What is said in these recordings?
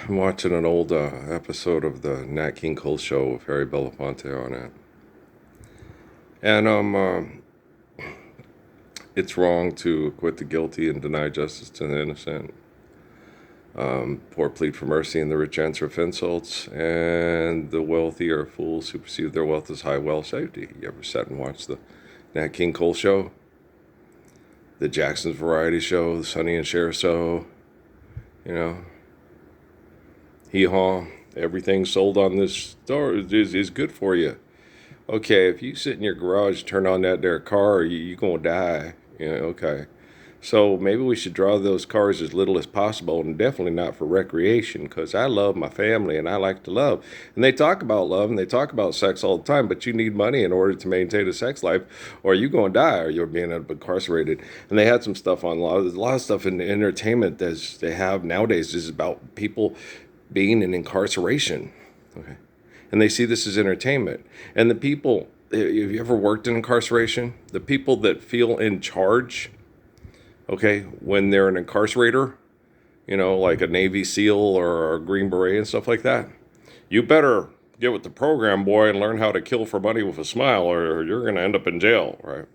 I'm watching an old episode of the Nat King Cole show with Harry Belafonte on it, and it's wrong to acquit the guilty and deny justice to the innocent. Poor plead for mercy, and the rich answer for insults, and the wealthy are fools who perceive their wealth as high wealth safety. You ever sat and watched the Nat King Cole show, the Jackson's Variety Show, the Sonny and Cher show? You know, hee haw. Everything sold on this store is good for you. Okay, if you sit in your garage, turn on that there car, you gonna die. Okay. So maybe we should draw those cars as little as possible, and definitely not for recreation, because I love my family and I like to love. And they talk about love and they talk about sex all the time, but you need money in order to maintain a sex life, or you're going to die, or you're being incarcerated. And they had some stuff on law. There's a lot of stuff in entertainment that they have nowadays is about people being in incarceration. Okay. And they see this as entertainment. And the people, have you ever worked in incarceration? The people that feel in charge, okay, when they're an incarcerator, like a Navy SEAL or a Green Beret and stuff like that, you better get with the program, boy, and learn how to kill for money with a smile, or you're going to end up in jail, right?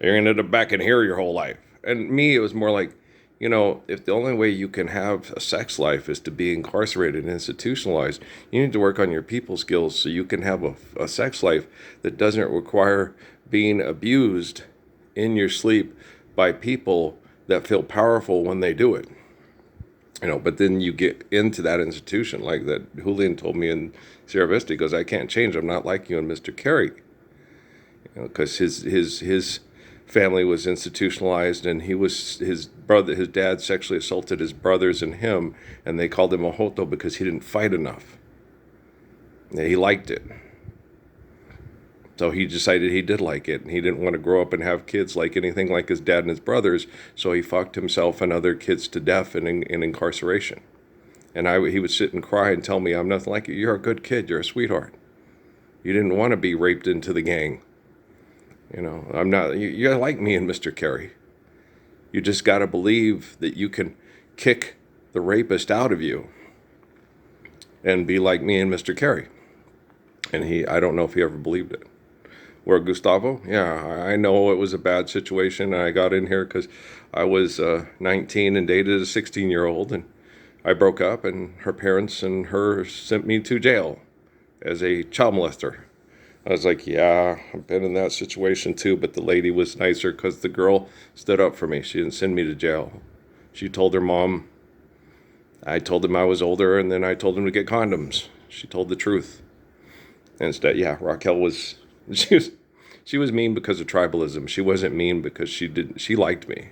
You're going to end up back in here your whole life. And me, it was more like, if the only way you can have a sex life is to be incarcerated and institutionalized, you need to work on your people skills so you can have a sex life that doesn't require being abused in your sleep by people that feel powerful when they do it. But then you get into that institution, like that Julian told me in Sierra Vista. He goes, I can't change. I'm not like you and Mr. Carey. Because his family was institutionalized, and his dad sexually assaulted his brothers and him, and they called him a hoto because he didn't fight enough. He liked it. So he decided he did like it, and he didn't want to grow up and have kids like anything like his dad and his brothers, so he fucked himself and other kids to death in incarceration. And he would sit and cry and tell me, I'm nothing like you. You're a good kid. You're a sweetheart. You didn't want to be raped into the gang. I'm not, you're like me and Mr. Carey. You just got to believe that you can kick the rapist out of you and be like me and Mr. Carey. And I don't know if he ever believed it. Where Gustavo? Yeah, I know it was a bad situation, and I got in here because I was 19 and dated a 16-year-old, and I broke up, and her parents and her sent me to jail as a child molester. I was like, yeah, I've been in that situation too, but the lady was nicer because the girl stood up for me. She didn't send me to jail. She told her mom. I told him I was older, and then I told him to get condoms. She told the truth. Instead, yeah, Raquel was she was mean because of tribalism. She wasn't mean because she liked me,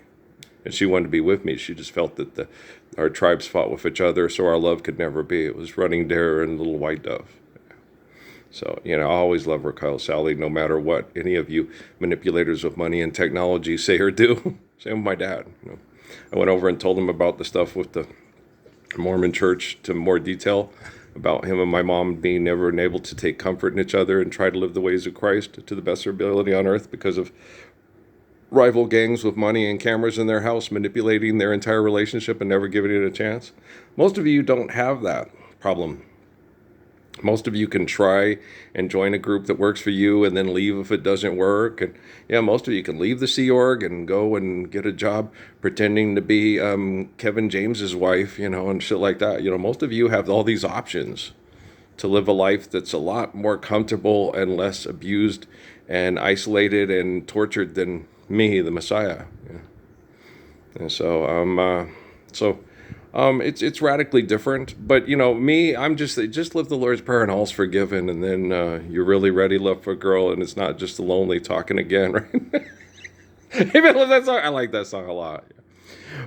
and she wanted to be with me. She just felt that our tribes fought with each other, so our love could never be. It was Running Dare and Little White Dove. So, I always love Raquel, Sally, no matter what any of you manipulators of money and technology say or do. Same with my dad. I went over and told him about the stuff with the Mormon church to more detail about him and my mom being never able to take comfort in each other and try to live the ways of Christ to the best of their ability on earth because of rival gangs with money and cameras in their house manipulating their entire relationship and never giving it a chance. Most of you don't have that problem. Most of you can try and join a group that works for you and then leave if it doesn't work. And yeah, most of you can leave the Sea Org and go and get a job pretending to be Kevin James's wife, and shit like that. Most of you have all these options to live a life that's a lot more comfortable and less abused and isolated and tortured than me, the Messiah. And so it's radically different, but me, I'm just live the Lord's Prayer and all's forgiven, and then you're really ready, love for a girl, and it's not just the lonely talking again, right? Even with that song, I like that song a lot.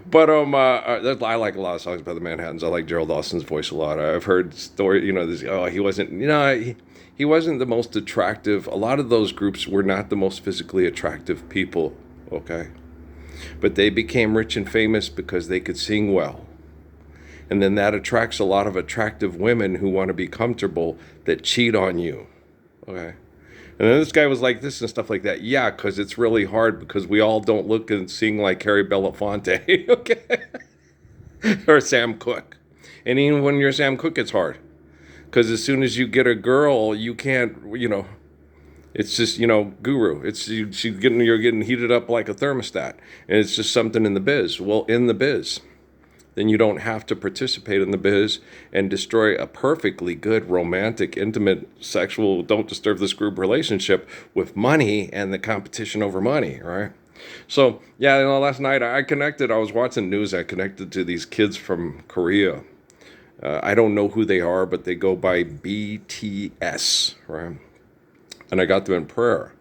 But I like a lot of songs by the Manhattans. I like Gerald Austin's voice a lot. I've heard story, he wasn't, he wasn't the most attractive. A lot of those groups were not the most physically attractive people, okay, but they became rich and famous because they could sing well. And then that attracts a lot of attractive women who want to be comfortable that cheat on you. Okay. And then this guy was like this and stuff like that. Yeah, because it's really hard because we all don't look and sing like Harry Belafonte. Okay. Or Sam Cooke. And even when you're Sam Cooke, it's hard. Because as soon as you get a girl, you can't, it's just, guru. You're getting heated up like a thermostat. And it's just something in the biz. Well, in the biz, then you don't have to participate in the biz and destroy a perfectly good, romantic, intimate, sexual, don't disturb this group relationship with money and the competition over money, right? So, yeah, last night I was watching news, I connected to these kids from Korea. I don't know who they are, but they go by BTS, right? And I got them in prayer.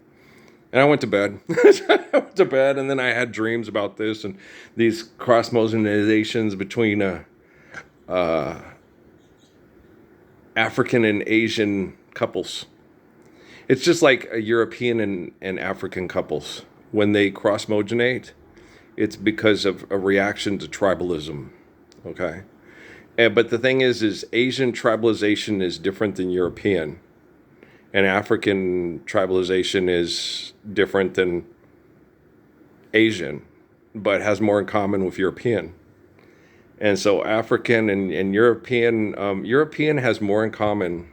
And I went to bed. I went to bed, and then I had dreams about this and these cross-motionizations between African and Asian couples. It's just like a European and African couples. When they cross-mogenate, it's because of a reaction to tribalism, okay? But the thing is Asian tribalization is different than European. And African tribalization is different than Asian, but has more in common with European. And so African and European, European has more in common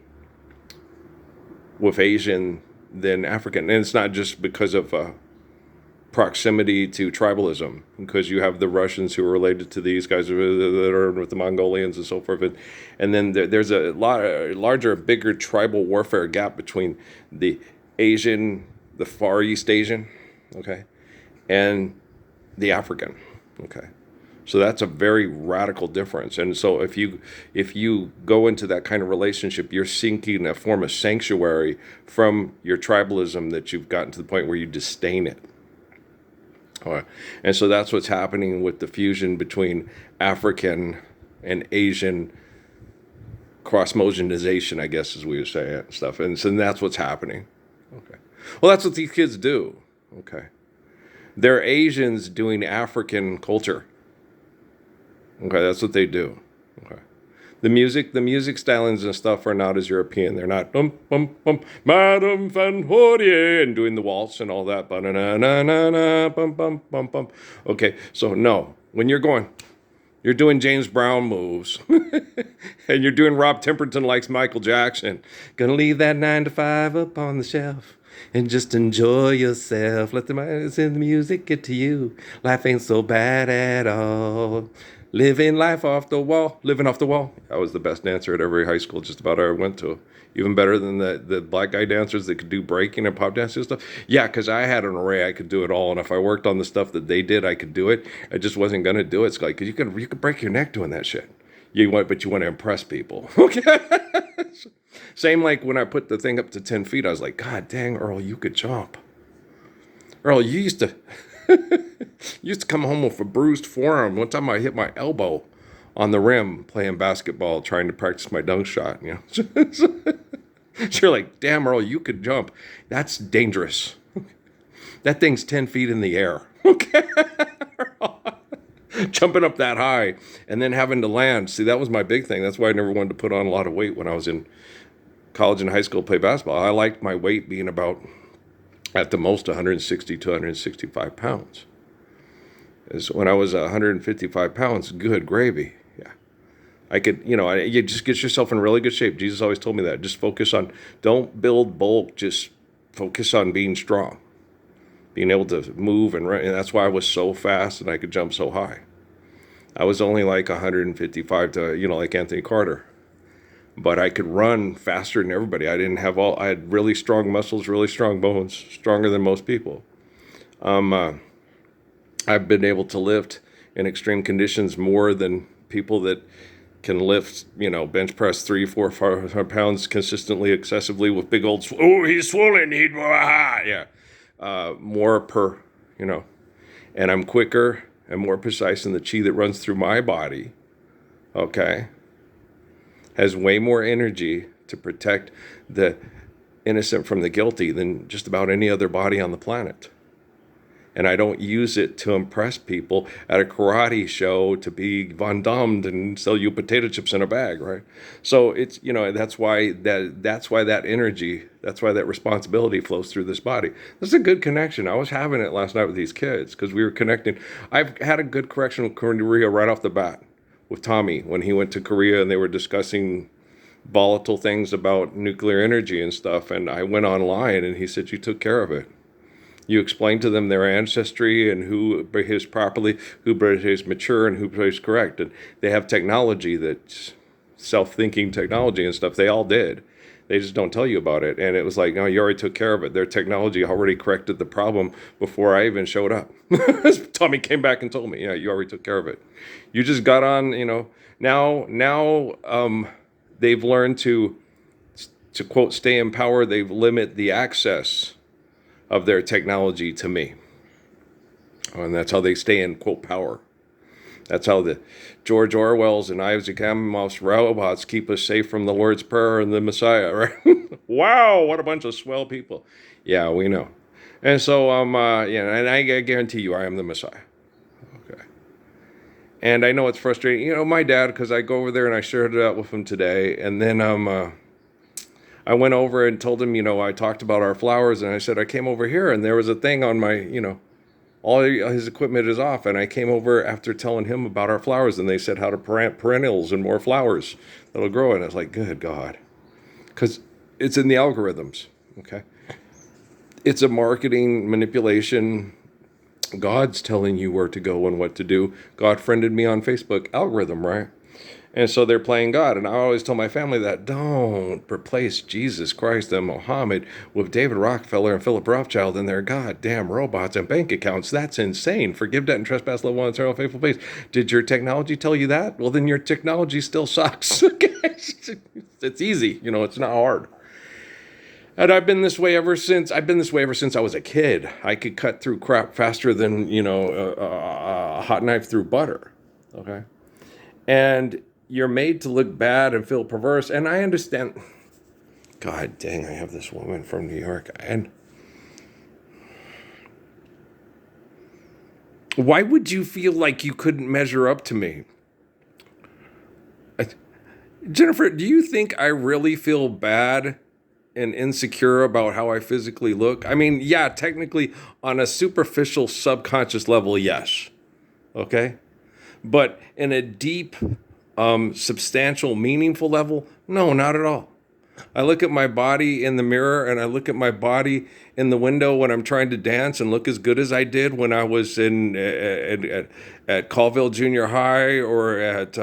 with Asian than African. And it's not just because of proximity to tribalism, because you have the Russians who are related to these guys that are with the Mongolians and so forth, and then there's a larger, bigger tribal warfare gap between the Far East Asian, okay, and the African, okay. So that's a very radical difference. And so if you go into that kind of relationship, you're seeking a form of sanctuary from your tribalism that you've gotten to the point where you disdain it. And so that's what's happening with the fusion between African and Asian cross-mogenization, I guess, as we would say it and stuff. And so that's what's happening. Okay. Well, that's what these kids do. Okay. They're Asians doing African culture. Okay, that's what they do. Okay. The music stylings and stuff are not as European. They're not Madame Van Horie and doing the waltz and all that. Ba-na-na-na-na, bum bum bum bum. Okay, so no, when you're doing James Brown moves, and you're doing Rob Temperton likes Michael Jackson. Gonna leave that 9 to 5 up on the shelf and just enjoy yourself. Let the music get to you. Life ain't so bad at all. Living off the wall. I was the best dancer at every high school just about I ever went to. Even better than the black guy dancers that could do breaking and pop dancing and stuff. Yeah, because I had an array. I could do it all. And if I worked on the stuff that they did, I could do it. I just wasn't going to do it. It's like, cause you could break your neck doing that shit. But you want to impress people. Okay. Same like when I put the thing up to 10 feet, I was like, God dang, Earl, you could jump. Earl, you used to... used to come home with a bruised forearm. One time I hit my elbow on the rim playing basketball, trying to practice my dunk shot. So you're like, damn, Earl, you could jump. That's dangerous. That thing's 10 feet in the air. Okay. Jumping up that high and then having to land. See, that was my big thing. That's why I never wanted to put on a lot of weight when I was in college and high school to play basketball. I liked my weight being about, at the most, 160 to 165 pounds. When I was 155 pounds, good gravy. Yeah. I could, you just get yourself in really good shape. Jesus always told me that. Just don't build bulk, just focus on being strong. Being able to move and run. And that's why I was so fast and I could jump so high. I was only like 155 to, like Anthony Carter. But I could run faster than everybody. I had really strong muscles, really strong bones, stronger than most people. I've been able to lift in extreme conditions more than people that can lift, bench press 3, 4, 5 pounds consistently, excessively with big old, he's swollen, yeah. More per, and I'm quicker and more precise in the chi that runs through my body, okay, has way more energy to protect the innocent from the guilty than just about any other body on the planet. And I don't use it to impress people at a karate show to be Von Dammed and sell you potato chips in a bag, right? So it's, that's why that energy, that's why that responsibility flows through this body. This is a good connection. I was having it last night with these kids because we were connecting. I've had a good connection with Korea right off the bat. with Tommy when he went to Korea and they were discussing volatile things about nuclear energy and stuff. And I went online and he said, you took care of it. You explained to them their ancestry and who behaves properly, who behaves mature, and who behaves correct. And they have technology that's self-thinking technology and stuff. They all did. They just don't tell you about it. And it was like, no, you already took care of it. Their technology already corrected the problem before I even showed up. Tommy came back and told me, yeah, you already took care of it. You just got on, now they've learned to quote, stay in power. They've limited the access of their technology to me. And that's how they stay in, quote, power. That's how the George Orwell's and Isaac Asimov's robots keep us safe from the Lord's Prayer and the Messiah, right? Wow, what a bunch of swell people. Yeah, we know. And so, and I guarantee you I am the Messiah. Okay. And I know it's frustrating. My dad, because I go over there and I shared it out with him today, and then I went over and told him, I talked about our flowers, and I said, I came over here, and there was a thing on my, all his equipment is off, and I came over after telling him about our flowers, and they said how to plant perennials and more flowers that'll grow, and I was like, good God. Because it's in the algorithms, okay? It's a marketing manipulation. God's telling you where to go and what to do. God friended me on Facebook, algorithm, right? And so they're playing God. And I always tell my family that don't replace Jesus Christ and Muhammad with David Rockefeller and Philip Rothschild and their goddamn robots and bank accounts. That's insane. Forgive debt and trespass, love one, eternal, faithful place. Did your technology tell you that? Well, then your technology still sucks. It's easy. It's not hard. And I've been this way ever since I was a kid. I could cut through crap faster than, a hot knife through butter. Okay. And you're made to look bad and feel perverse. And I understand. God dang, I have this woman from New York. And why would you feel like you couldn't measure up to me? Jennifer, do you think I really feel bad and insecure about how I physically look? I mean, yeah, technically on a superficial subconscious level, yes. Okay? But in a deep, substantial, meaningful level, no, not at all. I look at my body in the mirror and I look at my body in the window when I'm trying to dance and look as good as I did when I was at Colville Junior High or at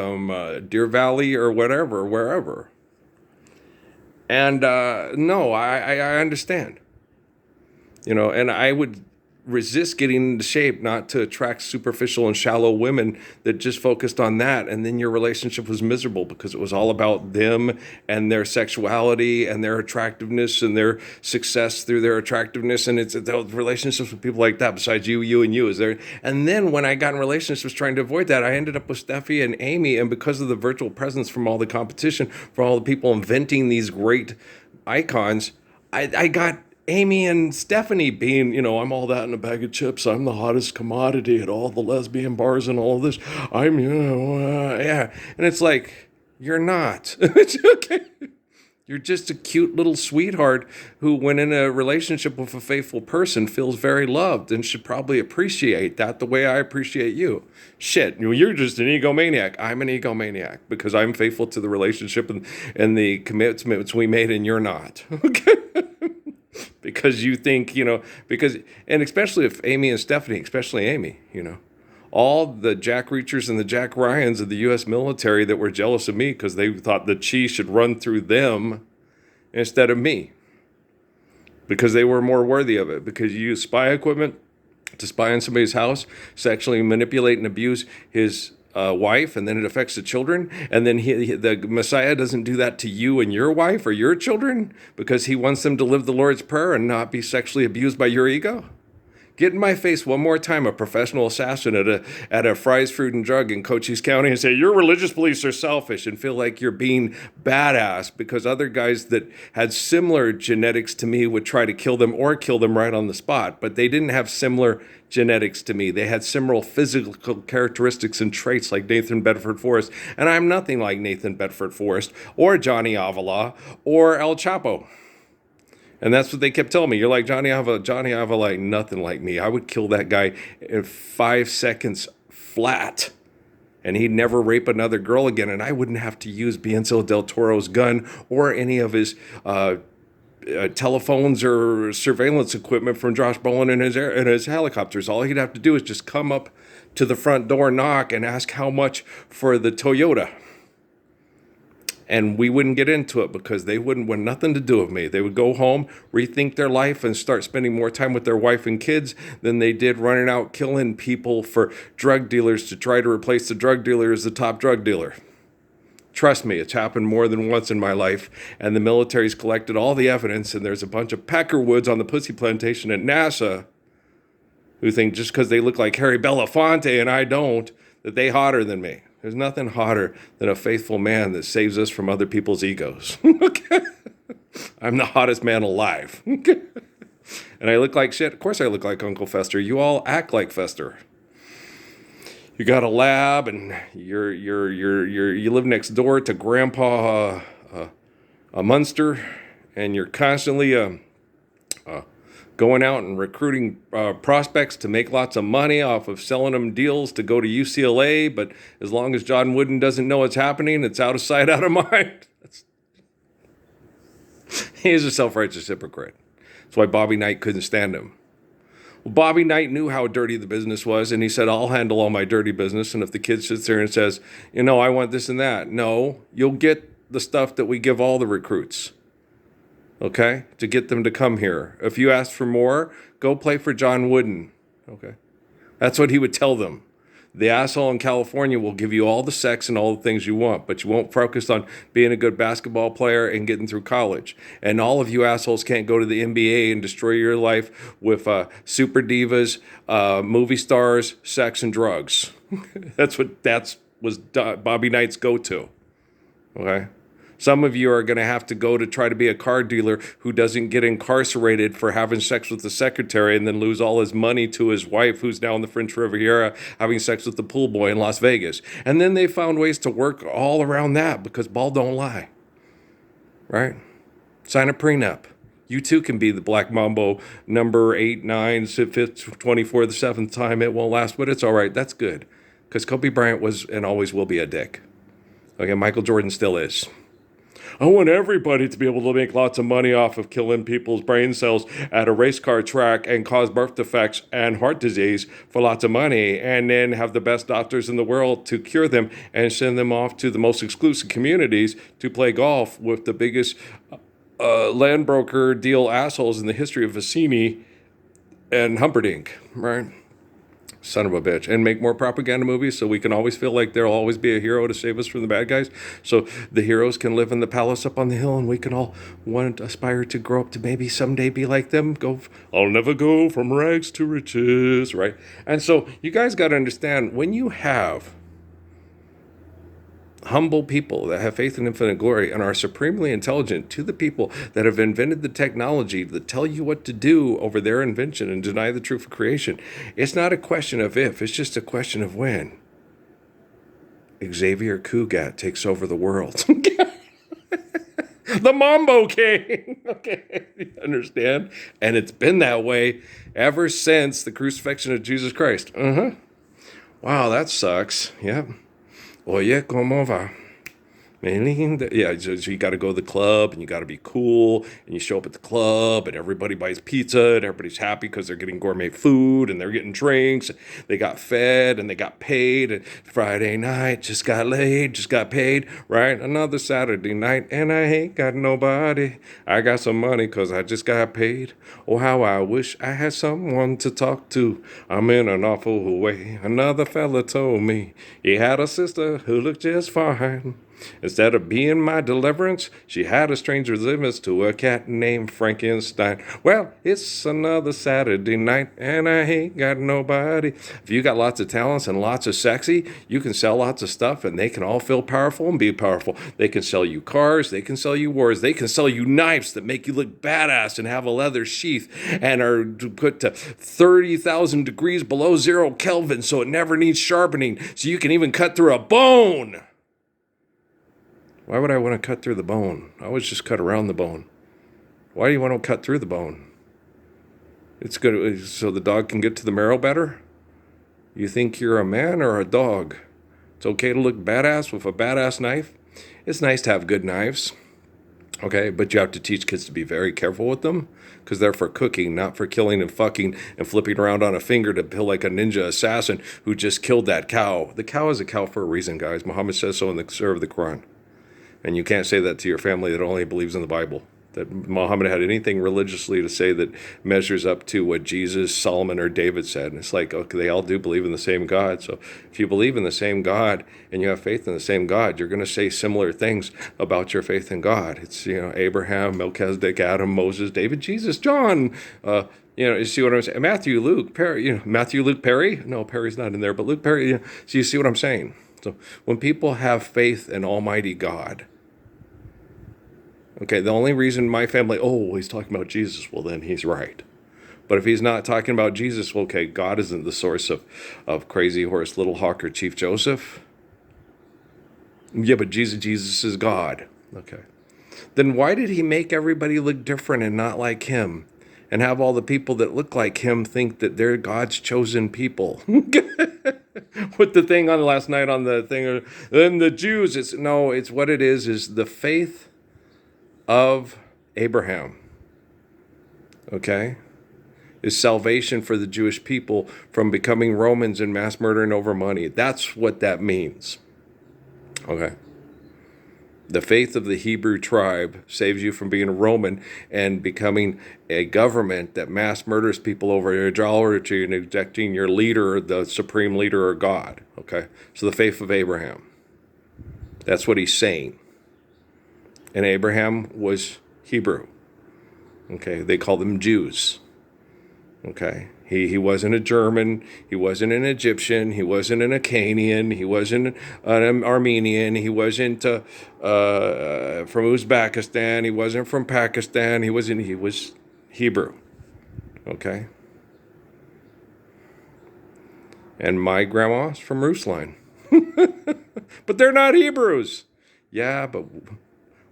Deer Valley or wherever. And no, I understand. And I would resist getting into shape not to attract superficial and shallow women that just focused on that, and then your relationship was miserable because it was all about them and their sexuality and their attractiveness and their success through their attractiveness, and it's the relationships with people like that besides you is there. And then when I got in relationships trying to avoid that, I ended up with Steffi and Amy, and because of the virtual presence from all the competition, from all the people inventing these great icons, I got Amy and Stephanie being, I'm all that in a bag of chips. I'm the hottest commodity at all the lesbian bars and all of this. I'm, yeah. And it's like, you're not. Okay. You're just a cute little sweetheart who, when in a relationship with a faithful person, feels very loved and should probably appreciate that the way I appreciate you. Shit, you're just an egomaniac. I'm an egomaniac because I'm faithful to the relationship and the commitments we made, and you're not. Okay. Because you think, and especially if Amy and Stephanie, especially Amy, all the Jack Reachers and the Jack Ryans of the U.S. military that were jealous of me because they thought the chi should run through them instead of me. Because they were more worthy of it. Because you use spy equipment to spy on somebody's house, sexually manipulate and abuse his wife, and then it affects the children, and then the Messiah doesn't do that to you and your wife or your children because he wants them to live the Lord's Prayer and not be sexually abused by your ego? Get in my face one more time, a professional assassin at a Fry's Fruit and Drug in Cochise County, and say your religious beliefs are selfish, and feel like you're being badass because other guys that had similar genetics to me would try to kill them or kill them right on the spot, but they didn't have similar genetics to me. They had similar physical characteristics and traits like Nathan Bedford Forrest, and I'm nothing like Nathan Bedford Forrest or Johnny Avila or El Chapo. And that's what they kept telling me. You're like Johnny Avila. Johnny Avila ain't nothing like me. I would kill that guy in 5 seconds flat. And he'd never rape another girl again, and I wouldn't have to use Benicio del Toro's gun or any of his telephones or surveillance equipment from Josh Brolin in his helicopters. All he'd have to do is just come up to the front door, knock, and ask how much for the Toyota. And we wouldn't get into it because they wouldn't want nothing to do with me. They would go home, rethink their life, and start spending more time with their wife and kids than they did running out killing people for drug dealers to try to replace the drug dealer as the top drug dealer. Trust me, it's happened more than once in my life, and the military's collected all the evidence, and there's a bunch of Peckerwoods on the pussy plantation at NASA who think just because they look like Harry Belafonte and I don't, that they hotter than me. There's nothing hotter than a faithful man that saves us from other people's egos. Okay? I'm the hottest man alive. Okay? And I look like shit. Of course I look like Uncle Fester. You all act like Fester. You got a lab, and you live next door to Grandpa Munster, and you're constantly going out and recruiting prospects to make lots of money off of selling them deals to go to UCLA. But as long as John Wooden doesn't know what's happening, it's out of sight, out of mind. He's a self-righteous hypocrite. That's why Bobby Knight couldn't stand him. Well, Bobby Knight knew how dirty the business was, and he said, I'll handle all my dirty business. And if the kid sits there and says, I want this and that, no, you'll get the stuff that we give all the recruits. Okay, to get them to come here. If you ask for more, go play for John Wooden. Okay, that's what he would tell them. The asshole in California will give you all the sex and all the things you want, but you won't focus on being a good basketball player and getting through college. And all of you assholes can't go to the NBA and destroy your life with super divas, movie stars, sex, and drugs. That was Bobby Knight's go-to. Okay. Some of you are going to have to go to try to be a car dealer who doesn't get incarcerated for having sex with the secretary and then lose all his money to his wife, who's now in the French Riviera having sex with the pool boy in Las Vegas. And then they found ways to work all around that because ball don't lie. Right? Sign a prenup. You too can be the Black Mambo number 8, 9, 5th, 24, the 7th time. It won't last, but it's all right. That's good. Because Kobe Bryant was and always will be a dick. Okay, Michael Jordan still is. I want everybody to be able to make lots of money off of killing people's brain cells at a race car track and cause birth defects and heart disease for lots of money, and then have the best doctors in the world to cure them and send them off to the most exclusive communities to play golf with the biggest land broker deal assholes in the history of Vicini and Humperdinck, right? Son of a bitch. And make more propaganda movies so we can always feel like there'll always be a hero to save us from the bad guys. So the heroes can live in the palace up on the hill and we can all aspire to grow up to maybe someday be like them. I'll never go from rags to riches, right? And so you guys got to understand, when you have humble people that have faith in infinite glory and are supremely intelligent to the people that have invented the technology that tell you what to do over their invention and deny the truth of creation, it's not a question of if, it's just a question of when Xavier Cugat takes over the world. The Mambo King. Okay, you understand? And it's been that way ever since the crucifixion of Jesus Christ. Wow, that sucks. Yep. Oye, ¿cómo va? Yeah, so you got to go to the club and you got to be cool, and you show up at the club and everybody buys pizza and everybody's happy because they're getting gourmet food and they're getting drinks. They got fed and they got paid, and Friday night just got laid, just got paid, right? Another Saturday night and I ain't got nobody. I got some money because I just got paid. Oh, how I wish I had someone to talk to. I'm in an awful way. Another fella told me he had a sister who looked just fine. Instead of being my deliverance, she had a strange resemblance to a cat named Frankenstein. Well, it's another Saturday night, and I ain't got nobody. If you got lots of talents and lots of sexy, you can sell lots of stuff, and they can all feel powerful and be powerful. They can sell you cars, they can sell you wars, they can sell you knives that make you look badass and have a leather sheath and are put to 30,000 degrees below 0 Kelvin, so it never needs sharpening, so you can even cut through a bone. Why would I want to cut through the bone? I always just cut around the bone. Why do you want to cut through the bone? It's good so the dog can get to the marrow better? You think you're a man or a dog It's okay to look badass with a badass knife. It's nice to have good knives. Okay, but you have to teach kids to be very careful with them because they're for cooking, not for killing and fucking and flipping around on a finger to feel like a ninja assassin who just killed that cow. The cow is a cow for a reason, guys. Muhammad says so in the Surah of the Quran. And you can't say that to your family that only believes in the Bible. That Muhammad had anything religiously to say that measures up to what Jesus, Solomon, or David said. And it's like, okay, they all do believe in the same God. So if you believe in the same God and you have faith in the same God, you're going to say similar things about your faith in God. It's, Abraham, Melchizedek, Adam, Moses, David, Jesus, John. You see what I'm saying? Matthew, Luke, Perry. Matthew, Luke, Perry. No, Perry's not in there, but Luke, Perry. So you see what I'm saying? So when people have faith in Almighty God, okay, the only reason my family, he's talking about Jesus, well, then he's right. But if he's not talking about Jesus, well, okay, God isn't the source of Crazy Horse, Little Hawk, or Chief Joseph. Yeah, but Jesus is God. Okay. Then why did he make everybody look different and not like him? And have all the people that look like him think that they're God's chosen people? With the thing on last night on the thing, then the Jews, it's what it is the faith of Abraham, okay, is salvation for the Jewish people from becoming Romans and mass murdering over money. That's what that means, okay. The faith of the Hebrew tribe saves you from being a Roman and becoming a government that mass murders people over idolatry and rejecting your leader, the supreme leader, or God, okay. So the faith of Abraham, that's what he's saying. And Abraham was Hebrew. Okay, they call them Jews. Okay, he wasn't a German, he wasn't an Egyptian, he wasn't an Akkadian, he wasn't an Armenian, he wasn't from Uzbekistan, he wasn't from Pakistan, he was Hebrew. Okay, and my grandma's from Ruslan, but they're not Hebrews. Yeah, but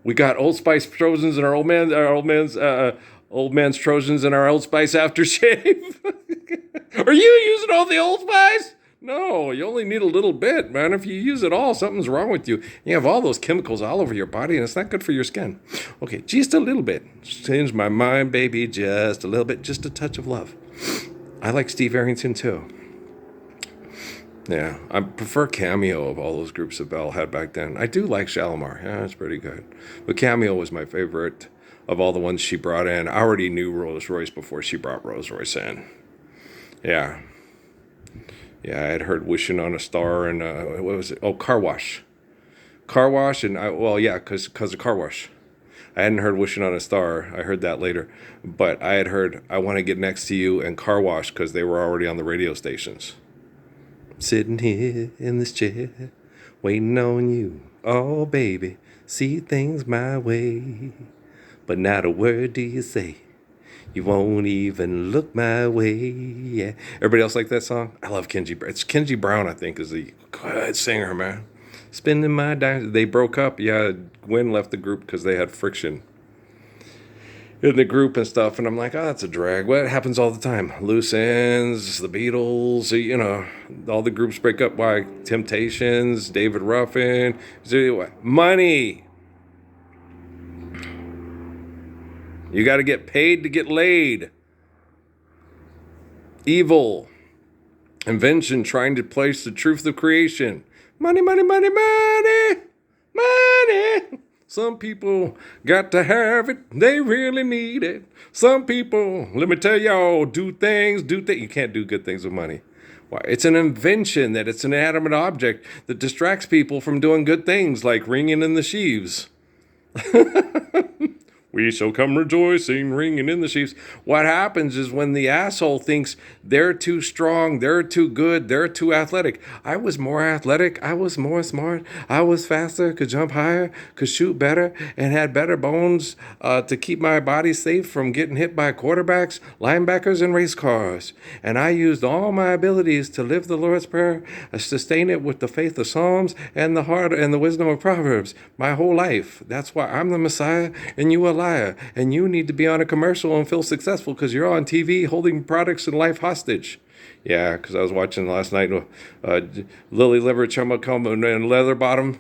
we got Old Spice Trojans in our old man's Trojans in our Old Spice aftershave. Are you using all the Old Spice? No, you only need a little bit, man. If you use it all, something's wrong with you. You have all those chemicals all over your body, and it's not good for your skin. Okay, just a little bit. Change my mind, baby, just a little bit. Just a touch of love. I like Steve Arrington, too. Yeah, I prefer Cameo of all those groups that Bell had back then. I do like Shalimar. Yeah, it's pretty good. But Cameo was my favorite of all the ones she brought in. I already knew Rolls Royce before she brought Rolls Royce in. Yeah. Yeah, I had heard Wishing on a Star and, what was it? Oh, Car Wash. Car Wash and, because of Car Wash. I hadn't heard Wishing on a Star. I heard that later. But I had heard I Want to Get Next to You and Car Wash because they were already on the radio stations. Sitting here in this chair, waiting on you. Oh, baby, see things my way. But not a word do you say. You won't even look my way. Yeah. Everybody else like that song? I love Kenji Brown. It's Kenji Brown, I think, is the good singer, man. Spending my dimes. They broke up. Yeah, Gwen left the group because they had friction in the group and stuff, and I'm like, that's a drag. Well, it happens all the time. Loose ends, the Beatles, all the groups break up. Why? Temptations, David Ruffin, money. You got to get paid to get laid. Evil. Invention trying to place the truth of creation. Money, money, money, money, money. Some people got to have it. They really need it. Some people, let me tell y'all, do things. You can't do good things with money. Why? It's an invention that it's an inanimate object that distracts people from doing good things like ringing in the sheaves. We shall come rejoicing, ringing in the sheaves. What happens is when the asshole thinks they're too strong, they're too good, they're too athletic. I was more athletic. I was more smart. I was faster, could jump higher, could shoot better, and had better bones to keep my body safe from getting hit by quarterbacks, linebackers, and race cars. And I used all my abilities to live the Lord's Prayer, sustain it with the faith of Psalms and the heart and the wisdom of Proverbs my whole life. That's why I'm the Messiah and you are liar, and you need to be on a commercial and feel successful because you're on TV holding products and life hostage. Yeah, because I was watching last night. Lily Liver, Chumacum, and Leather Bottom.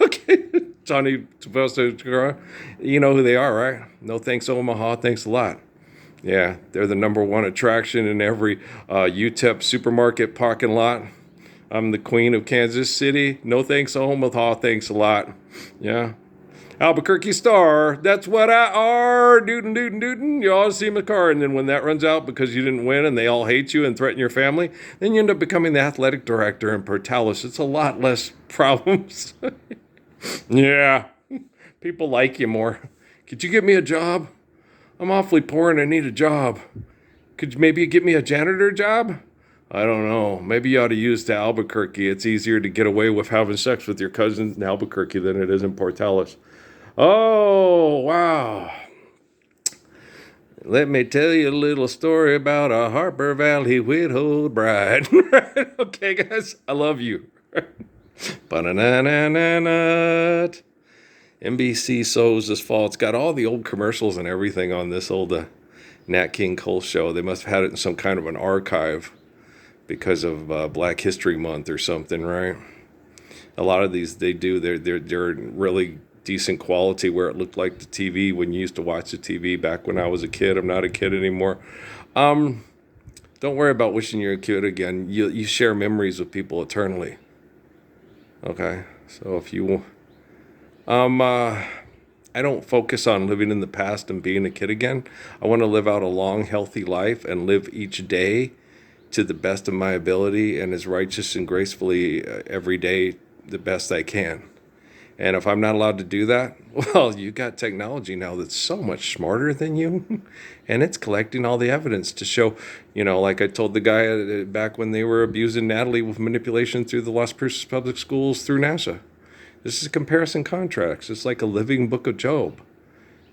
Okay, Johnny Tavesta. You know who they are, right? No thanks, Omaha. Thanks a lot. Yeah, they're the number one attraction in every UTEP supermarket parking lot. I'm the queen of Kansas City. No thanks, Omaha. Thanks a lot. Yeah. Albuquerque Star, that's what I are. Dootin', dootin', dootin'. You always see my car. And then when that runs out because you didn't win and they all hate you and threaten your family, then you end up becoming the athletic director in Portales. It's a lot less problems. Yeah, people like you more. Could you give me a job? I'm awfully poor and I need a job. Could you maybe get me a janitor job? I don't know. Maybe you ought to use to Albuquerque. It's easier to get away with having sex with your cousins in Albuquerque than it is in Portales. Oh, wow. Let me tell you a little story about a Harper Valley widowed bride. Right? Okay, guys, I love you. Ba-na-na-na-na-na. NBC Sows this fall. It's got all the old commercials and everything on this old Nat King Cole show. They must have had it in some kind of an archive because of Black History Month or something, right? A lot of these they do. They're really decent quality where it looked like the TV when you used to watch the TV back when I was a kid. I'm not a kid anymore. Don't worry about wishing you're a kid again. You share memories with people eternally. Okay, so if you I don't focus on living in the past and being a kid again. I want to live out a long, healthy life and live each day to the best of my ability and as righteous and gracefully every day the best I can. And if I'm not allowed to do that, well, you got technology now that's so much smarter than you. And it's collecting all the evidence to show, like I told the guy back when they were abusing Natalie with manipulation through the Las Cruces Public Schools through NASA. This is comparison contracts. It's like a living book of Job.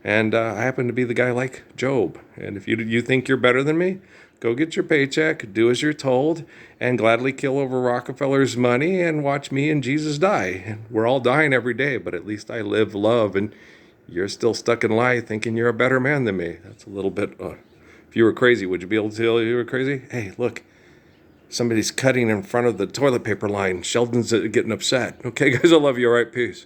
And I happen to be the guy like Job. And if you think you're better than me, go get your paycheck, do as you're told, and gladly kill over Rockefeller's money and watch me and Jesus die. And we're all dying every day, but at least I live, love, and you're still stuck in lie thinking you're a better man than me. That's a little bit... if you were crazy, would you be able to tell you were crazy? Hey, look, somebody's cutting in front of the toilet paper line. Sheldon's getting upset. Okay, guys, I love you. All right, peace.